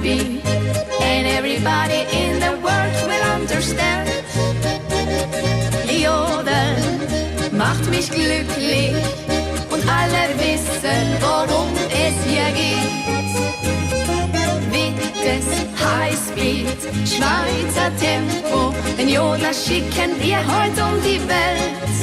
beat, and everybody in the world will understand. Jodeln macht mich glücklich und alle wissen, worum es hier geht. Wittes, Highspeed, Schweizer Tempo, den Jodler schicken wir heute um die Welt.